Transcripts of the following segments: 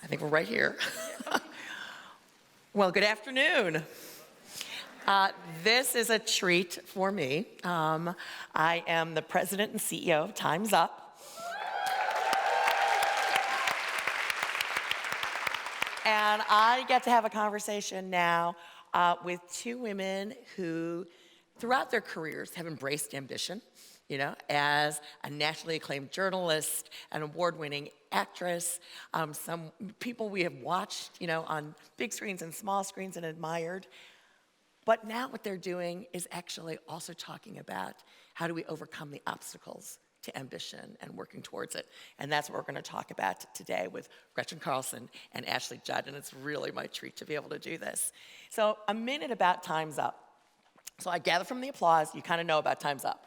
think we're right here. Well, good afternoon. This is a treat for me. I am the president and CEO of Time's Up. And I get to have a conversation now with two women who, throughout their careers, have embraced ambition. As a nationally acclaimed journalist, an award-winning actress, some people we have watched, on big screens and small screens and admired. But now what they're doing is actually also talking about how do we overcome the obstacles to ambition and working towards it. And that's what we're going to talk about today with Gretchen Carlson and Ashley Judd, and it's really my treat to be able to do this. So a minute about Time's Up. So I gather from the applause, you kind of know about Time's Up,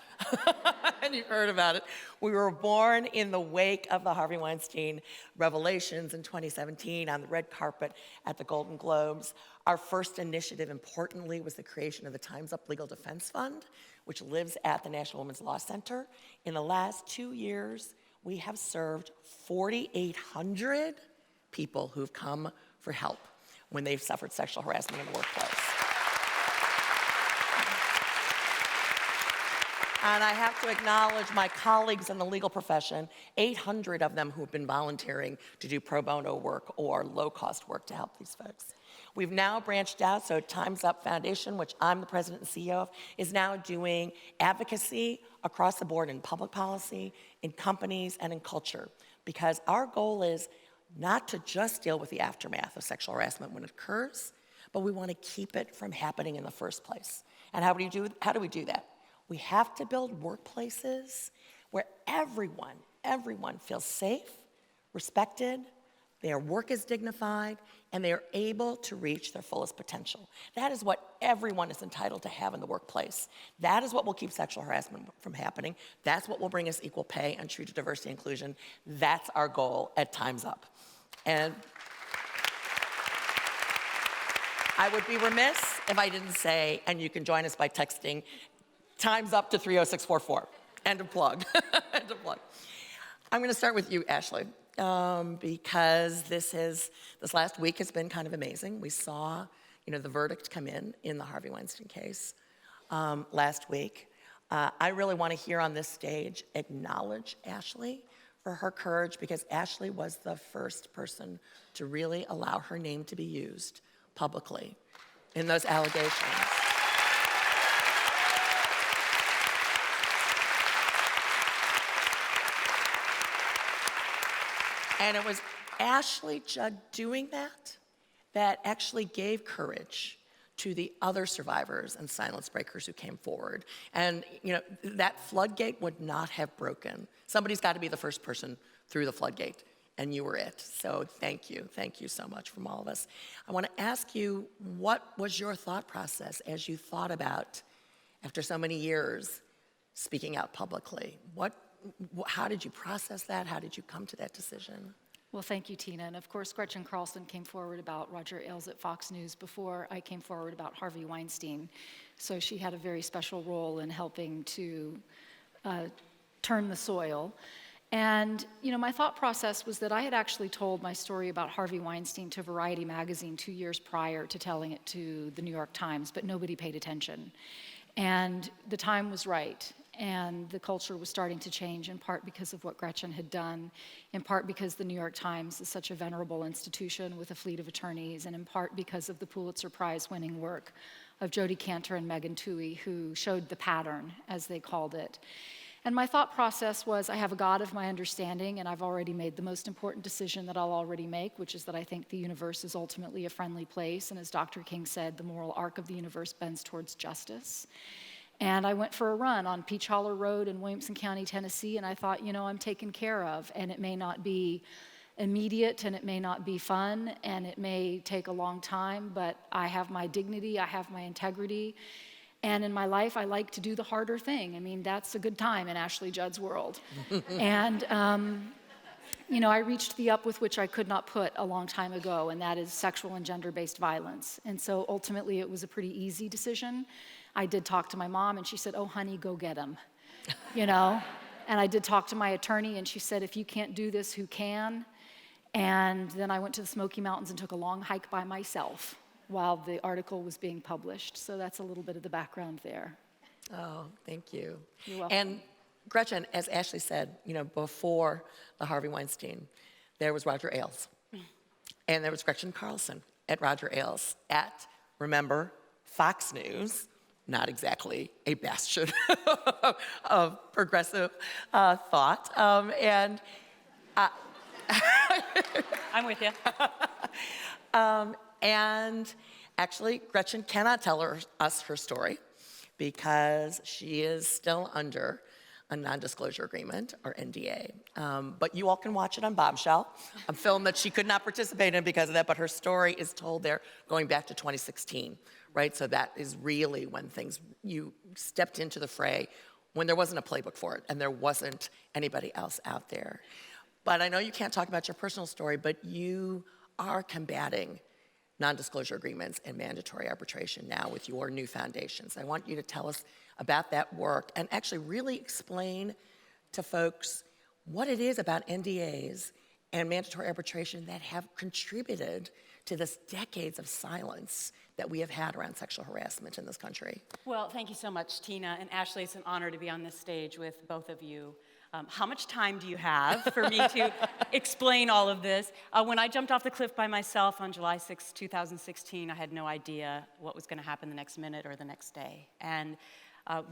and you've heard about it. We were born in the wake of the Harvey Weinstein revelations in 2017 on the red carpet at the Golden Globes. Our first initiative, importantly, was the creation of the Time's Up Legal Defense Fund, which lives at the National Women's Law Center. In the last 2 years, we have served 4,800 people who've come for help when they've suffered sexual harassment in the workplace. And I have to acknowledge my colleagues in the legal profession, 800 of them who have been volunteering to do pro bono work or low-cost work to help these folks. We've now branched out, so Time's Up Foundation, which I'm the president and CEO of, is now doing advocacy across the board in public policy, in companies, and in culture. Because our goal is not to just deal with the aftermath of sexual harassment when it occurs, but we want to keep it from happening in the first place. And how do we do that? We have to build workplaces where everyone feels safe, respected, their work is dignified, and they are able to reach their fullest potential. That is what everyone is entitled to have in the workplace. That is what will keep sexual harassment from happening. That's what will bring us equal pay and true diversity and inclusion. That's our goal at Time's Up. And I would be remiss if I didn't say, and you can join us by texting Time's Up to 30644. End of plug. End of plug. I'm going to start with you, Ashley, because this last week has been kind of amazing. We saw, the verdict come in the Harvey Weinstein case last week. I really want to hear on this stage acknowledge Ashley for her courage, because Ashley was the first person to really allow her name to be used publicly in those allegations. And it was Ashley Judd doing that actually gave courage to the other survivors and silence breakers who came forward. And that floodgate would not have broken. Somebody's got to be the first person through the floodgate, and you were it. So thank you so much from all of us. I want to ask you, what was your thought process as you thought about, after so many years, speaking out publicly? How did you process that? How did you come to that decision? Well, thank you, Tina. And of course, Gretchen Carlson came forward about Roger Ailes at Fox News before I came forward about Harvey Weinstein. So she had a very special role in helping to turn the soil. And, my thought process was that I had actually told my story about Harvey Weinstein to Variety magazine 2 years prior to telling it to the New York Times, but nobody paid attention. And the time was right. And the culture was starting to change, in part because of what Gretchen had done, in part because the New York Times is such a venerable institution with a fleet of attorneys, and in part because of the Pulitzer Prize-winning work of Jodi Kantor and Megan Twohey, who showed the pattern, as they called it. And my thought process was, I have a God of my understanding, and I've already made the most important decision that I'll already make, which is that I think the universe is ultimately a friendly place. And as Dr. King said, the moral arc of the universe bends towards justice. And I went for a run on Peach Hollow Road in Williamson County, Tennessee, and I thought, I'm taken care of, and it may not be immediate, and it may not be fun, and it may take a long time, but I have my dignity, I have my integrity, and in my life, I like to do the harder thing. I mean, that's a good time in Ashley Judd's world. And, I reached the up with which I could not put a long time ago, and that is sexual and gender-based violence. And so ultimately, it was a pretty easy decision. I did talk to my mom, and she said, "Oh, honey, go get him," And I did talk to my attorney, and she said, "If you can't do this, who can?" And then I went to the Smoky Mountains and took a long hike by myself while the article was being published. So that's a little bit of the background there. Oh, thank you. You're welcome. And Gretchen, as Ashley said, before the Harvey Weinstein, there was Roger Ailes. And there was Gretchen Carlson at Roger Ailes at, remember, Fox News, not exactly a bastion of progressive thought. I'm with you. And actually, Gretchen cannot tell us her story because she is still under a non-disclosure agreement, or NDA. But you all can watch it on Bombshell, a film that she could not participate in because of that, but her story is told there going back to 2016, right? So that is really when you stepped into the fray when there wasn't a playbook for it and there wasn't anybody else out there. But I know you can't talk about your personal story, but you are combating non-disclosure agreements and mandatory arbitration now with your new foundations. I want you to tell us about that work and actually really explain to folks what it is about NDAs and mandatory arbitration that have contributed to this decades of silence that we have had around sexual harassment in this country. Well, thank you so much, Tina. And Ashley, it's an honor to be on this stage with both of you. How much time do you have for me to explain all of this? When I jumped off the cliff by myself on July 6, 2016, I had no idea what was going to happen the next minute or the next day. And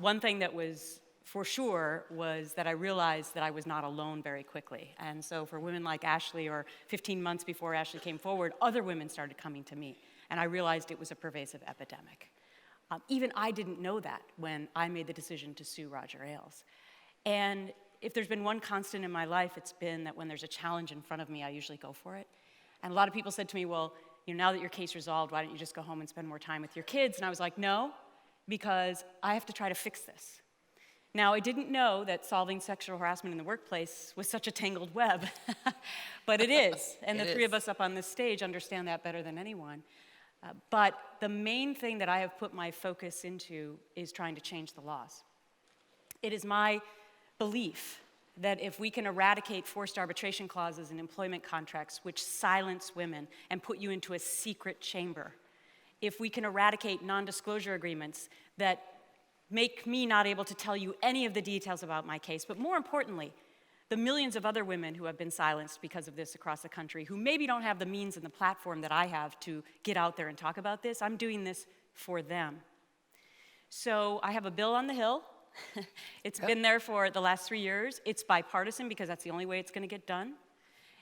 one thing that was for sure was that I realized that I was not alone very quickly. And so for women like Ashley, or 15 months before Ashley came forward, other women started coming to me. And I realized it was a pervasive epidemic. Even I didn't know that when I made the decision to sue Roger Ailes. And if there's been one constant in my life, it's been that when there's a challenge in front of me, I usually go for it. And a lot of people said to me, well, now that your case resolved, why don't you just go home and spend more time with your kids? And I was like, no, because I have to try to fix this. Now, I didn't know that solving sexual harassment in the workplace was such a tangled web, but it is. And the three of us up on this stage understand that better than anyone. But the main thing that I have put my focus into is trying to change the laws. It is my belief that if we can eradicate forced arbitration clauses in employment contracts which silence women and put you into a secret chamber, if we can eradicate non-disclosure agreements that make me not able to tell you any of the details about my case, but more importantly, the millions of other women who have been silenced because of this across the country, who maybe don't have the means and the platform that I have to get out there and talk about this, I'm doing this for them. So I have a bill on the Hill. It's been there for the last 3 years. It's bipartisan because that's the only way it's going to get done.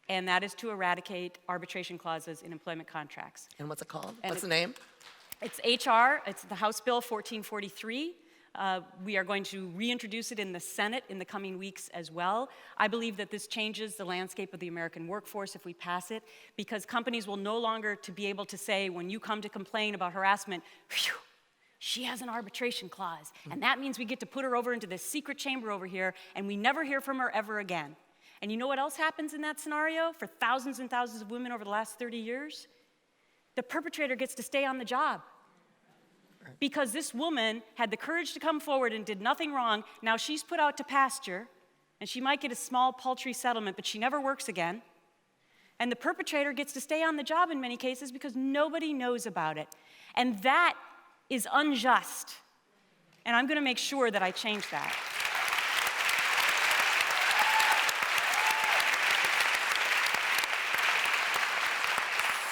And that is to eradicate arbitration clauses in employment contracts. And what's it called? And What's the name? It's the House Bill 1443. We are going to reintroduce it in the Senate in the coming weeks as well. I believe that this changes the landscape of the American workforce if we pass it, because companies will no longer to be able to say, when you come to complain about harassment, phew, she has an arbitration clause, and that means we get to put her over into this secret chamber over here, and we never hear from her ever again. And you know what else happens in that scenario for thousands and thousands of women over the last 30 years? The perpetrator gets to stay on the job. Because this woman had the courage to come forward and did nothing wrong. Now she's put out to pasture, and she might get a small, paltry settlement, but she never works again. And the perpetrator gets to stay on the job in many cases because nobody knows about it. And that is unjust. And I'm going to make sure that I change that.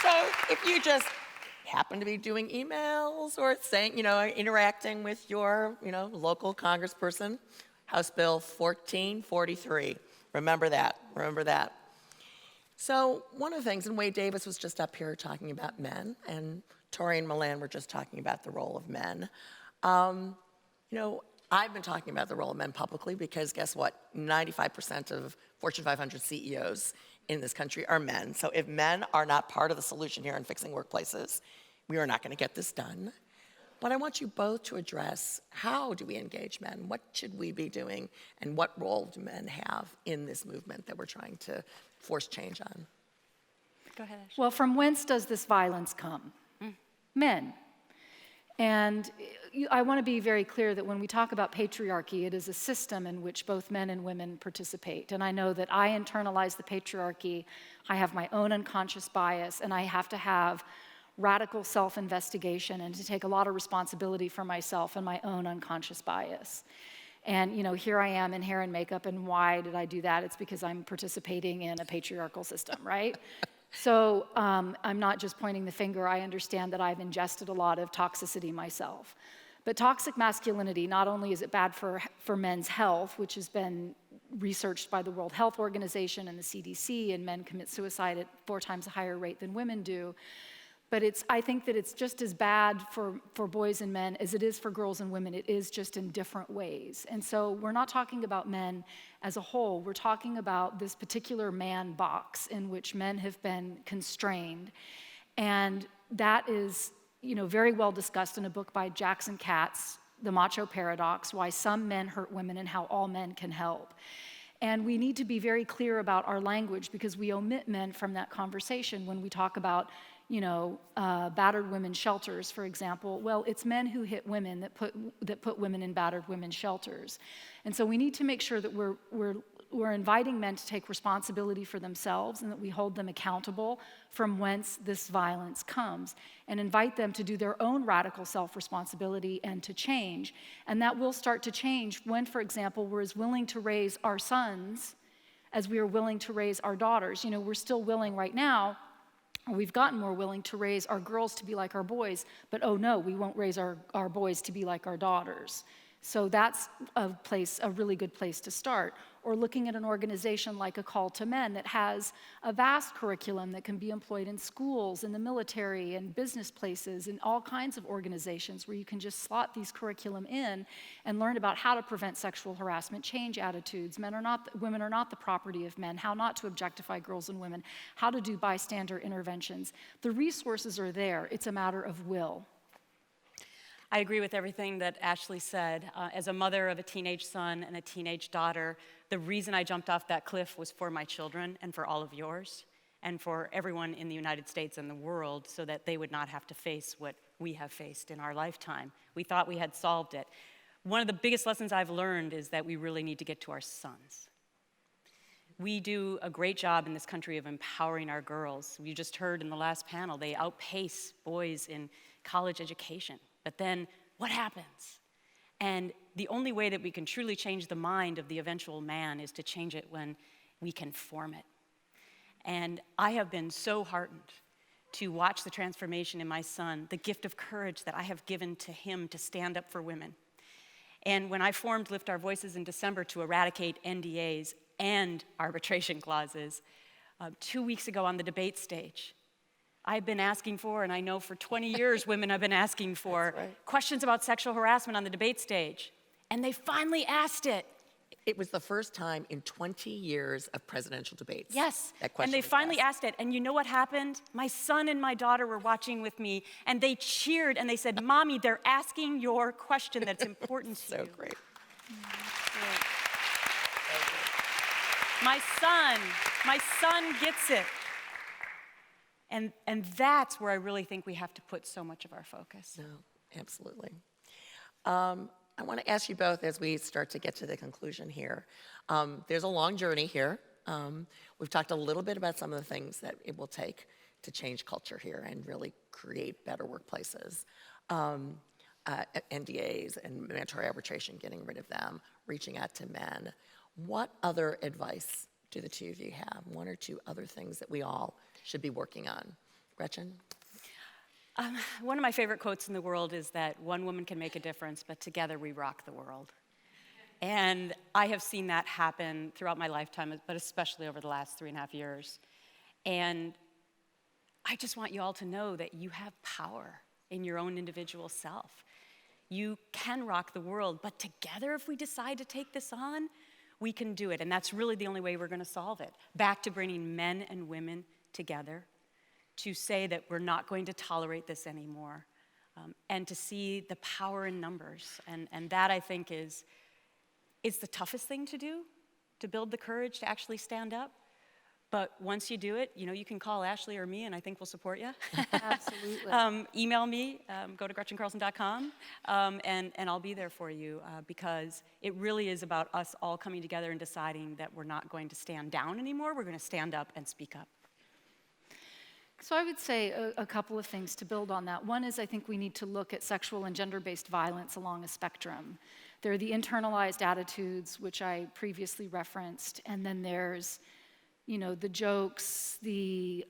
So if you just happen to be doing emails or saying, interacting with your, local congressperson, House Bill 1443. Remember that. So one of the things, and Wade Davis was just up here talking about men, and Tori and Milan were just talking about the role of men. I've been talking about the role of men publicly because guess what? 95% of Fortune 500 CEOs in this country are men. So if men are not part of the solution here in fixing workplaces, we are not going to get this done. But I want you both to address, how do we engage men? What should we be doing? And what role do men have in this movement that we're trying to force change on? Go ahead, Ashley. Well, from whence does this violence come? Men. And I want to be very clear that when we talk about patriarchy, it is a system in which both men and women participate. And I know that I internalize the patriarchy, I have my own unconscious bias, and I have to have radical self-investigation and to take a lot of responsibility for myself and my own unconscious bias. And here I am in hair and makeup, and why did I do that? It's because I'm participating in a patriarchal system, right? So I'm not just pointing the finger. I understand that I've ingested a lot of toxicity myself. But toxic masculinity, not only is it bad for men's health, which has been researched by the World Health Organization and the CDC, and men commit suicide at 4 times a higher rate than women do, but I think that it's just as bad for boys and men as it is for girls and women. It is just in different ways. And so we're not talking about men as a whole. We're talking about this particular man box in which men have been constrained. And that is, very well discussed in a book by Jackson Katz, The Macho Paradox, Why Some Men Hurt Women and How All Men Can Help. And we need to be very clear about our language, because we omit men from that conversation when we talk about battered women's shelters, for example. Well, it's men who hit women that put women in battered women's shelters. And so we need to make sure that we're inviting men to take responsibility for themselves, and that we hold them accountable from whence this violence comes, and invite them to do their own radical self-responsibility and to change. And that will start to change when, for example, we're as willing to raise our sons as we are willing to raise our daughters. We're still willing right now, we've gotten more willing to raise our girls to be like our boys, but oh no, we won't raise our boys to be like our daughters. So that's a really good place to start. Or looking at an organization like A Call to Men that has a vast curriculum that can be employed in schools, in the military, and business places, and all kinds of organizations where you can just slot these curriculum in and learn about how to prevent sexual harassment, change attitudes. Women are not the property of men, how not to objectify girls and women, how to do bystander interventions. The resources are there. It's a matter of will. I agree with everything that Ashley said. As a mother of a teenage son and a teenage daughter, the reason I jumped off that cliff was for my children and for all of yours and for everyone in the United States and the world, so that they would not have to face what we have faced in our lifetime. We thought we had solved it. One of the biggest lessons I've learned is that we really need to get to our sons. We do a great job in this country of empowering our girls. You just heard in the last panel, they outpace boys in college education. But then what happens? And the only way that we can truly change the mind of the eventual man is to change it when we can form it. And I have been so heartened to watch the transformation in my son, the gift of courage that I have given to him to stand up for women. And when I formed Lift Our Voices in December to eradicate NDAs and arbitration clauses, 2 weeks ago on the debate stage, I've been asking for, and I know for 20 years women have been asking for, questions about sexual harassment on the debate stage. And they finally asked it. It was the first time in 20 years of presidential debates. Yes, that question and they was finally asked. asked it. And you know what happened? My son and my daughter were watching with me, and they cheered, and they said, Mommy, they're asking your question that's important to you. So great. My son gets it. And that's where I really think we have to put so much of our focus. No, absolutely. I want to ask you both as we start to get to the conclusion here. There's a long journey here. We've talked a little bit about some of the things that it will take to change culture here and really create better workplaces. NDAs and mandatory arbitration, getting rid of them, reaching out to men. What other advice do the two of you have? One or two other things that we all should be working on? Gretchen? One of my favorite quotes in the world is that one woman can make a difference, but together we rock the world. And I have seen that happen throughout my lifetime, but especially over the last 3.5 years. And I just want you all to know that you have power in your own individual self. You can rock the world, but together, if we decide to take this on, we can do it. And that's really the only way we're going to solve it. Back to bringing men and women together to say that we're not going to tolerate this anymore, and to see the power in numbers. And that, I think, is the toughest thing to do, to build the courage to actually stand up. But once you do it, you can call Ashley or me, and I think we'll support you. Absolutely. Email me, go to GretchenCarlson.com, and I'll be there for you because it really is about us all coming together and deciding that we're not going to stand down anymore. We're going to stand up and speak up. So I would say a couple of things to build on that. One is I think we need to look at sexual and gender-based violence along a spectrum. There are the internalized attitudes, which I previously referenced, and then there's, the jokes, the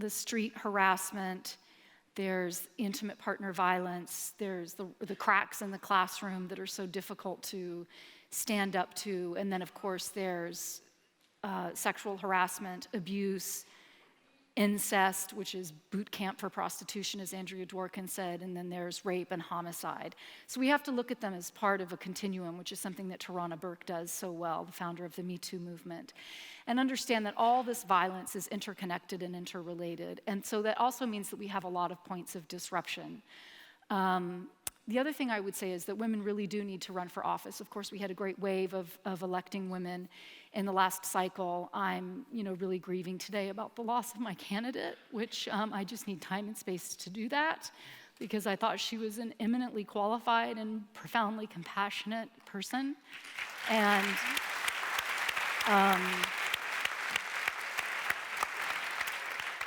street harassment, there's intimate partner violence, there's the cracks in the classroom that are so difficult to stand up to, and then of course there's sexual harassment, abuse, incest, which is boot camp for prostitution, as Andrea Dworkin said, and then there's rape and homicide. So we have to look at them as part of a continuum, which is something that Tarana Burke does so well, the founder of the Me Too movement, and understand that all this violence is interconnected and interrelated. And so that also means that we have a lot of points of disruption. The other thing I would say is that women really do need to run for office. Of course, we had a great wave of electing women in the last cycle. I'm, really grieving today about the loss of my candidate, which I just need time and space to do that because I thought she was an eminently qualified and profoundly compassionate person. And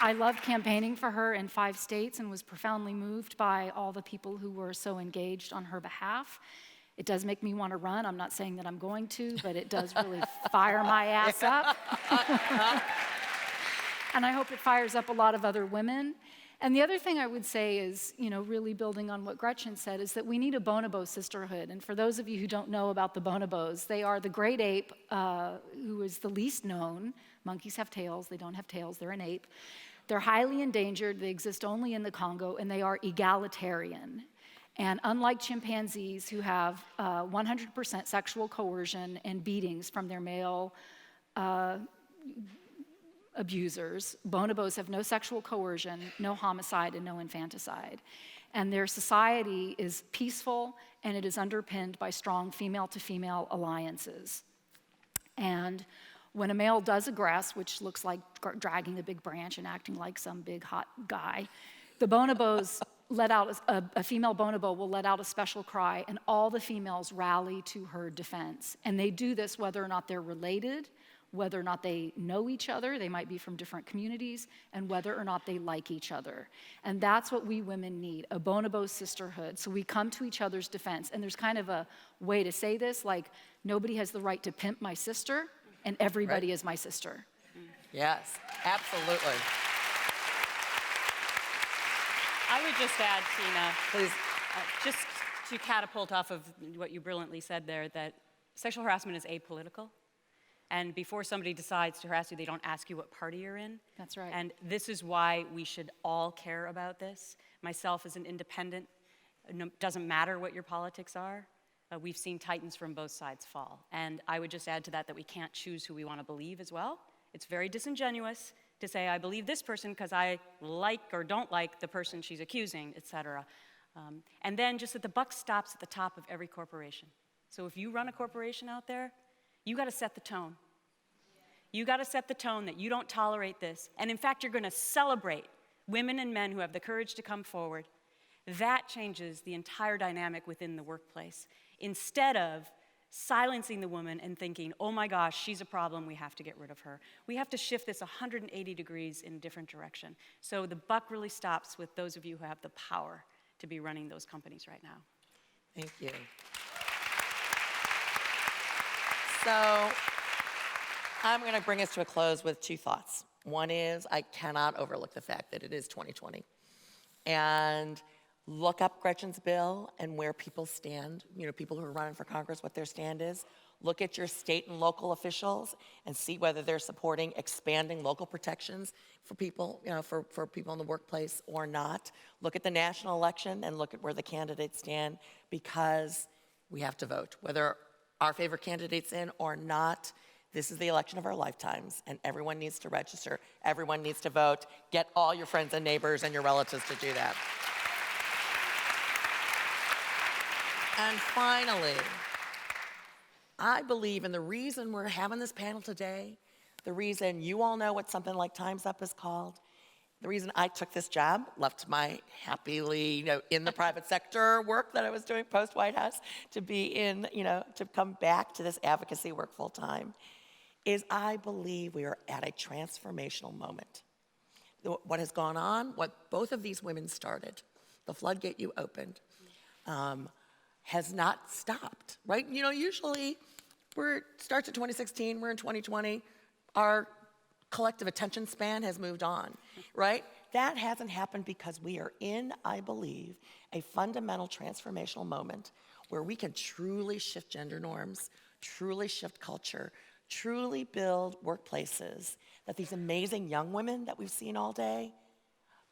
I loved campaigning for her in 5 states and was profoundly moved by all the people who were so engaged on her behalf. It does make me want to run. I'm not saying that I'm going to, but it does really fire my ass up. And I hope it fires up a lot of other women. And the other thing I would say is, really building on what Gretchen said, is that we need a bonobo sisterhood. And for those of you who don't know about the bonobos, they are the great ape who is the least known. Monkeys have tails. They don't have tails. They're an ape. They're highly endangered. They exist only in the Congo, and they are egalitarian. And unlike chimpanzees who have 100% sexual coercion and beatings from their male abusers, bonobos have no sexual coercion, no homicide, and no infanticide. And their society is peaceful, and it is underpinned by strong female-to-female alliances. And when a male does aggress, which looks like dragging a big branch and acting like some big hot guy, the bonobos let out, a female bonobo will let out a special cry, and all the females rally to her defense. And they do this whether or not they're related, whether or not they know each other, they might be from different communities, and whether or not they like each other. And that's what we women need, a bonobo sisterhood. So we come to each other's defense. And there's kind of a way to say this, like, nobody has the right to pimp my sister, and everybody is my sister. Yes, absolutely. I would just add, Tina, Please. just to catapult off of what you brilliantly said there, that sexual harassment is apolitical. And before somebody decides to harass you, they don't ask you what party you're in. That's right. And this is why we should all care about this. Myself as an independent, doesn't matter what your politics are. We've seen titans from both sides fall. And I would just add to that we can't choose who we want to believe as well. It's very disingenuous to say, I believe this person because I like or don't like the person she's accusing, et cetera. And then just that the buck stops at the top of every corporation. So if you run a corporation out there, you got to set the tone. You got to set the tone that you don't tolerate this. And in fact, you're going to celebrate women and men who have the courage to come forward. That changes the entire dynamic within the workplace. Instead of silencing the woman and thinking, oh my gosh, she's a problem, we have to get rid of her. We have to shift this 180 degrees in a different direction. So the buck really stops with those of you who have the power to be running those companies right now. Thank you. So I'm going to bring us to a close with 2 thoughts. One is I cannot overlook the fact that it is 2020. And look up Gretchen's bill and where people stand, people who are running for Congress, what their stand is. Look at your state and local officials and see whether they're supporting expanding local protections for people, for people in the workplace or not. Look at the national election and look at where the candidates stand, because we have to vote. Whether our favorite candidate's in or not, this is the election of our lifetimes, and everyone needs to register. Everyone needs to vote. Get all your friends and neighbors and your relatives to do that. And finally, I believe, and the reason we're having this panel today, The reason you all know what something like Time's Up is called, the reason I took this job, left my happily, in the private sector work that I was doing post-White House to be in, to come back to this advocacy work full time, is I believe we are at a transformational moment. What has gone on, what both of these women started, the floodgate you opened, has not stopped, right? Usually starts in 2016, we're in 2020, our collective attention span has moved on, right? That hasn't happened because we are in, I believe, a fundamental transformational moment where we can truly shift gender norms, truly shift culture, truly build workplaces that these amazing young women that we've seen all day,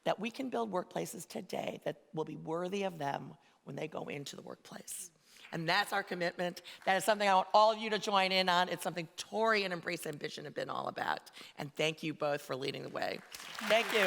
that we can build workplaces today that will be worthy of them when they go into the workplace. And that's our commitment. That is something I want all of you to join in on. It's something Tori and Embrace Ambition have been all about. And thank you both for leading the way. Thank you.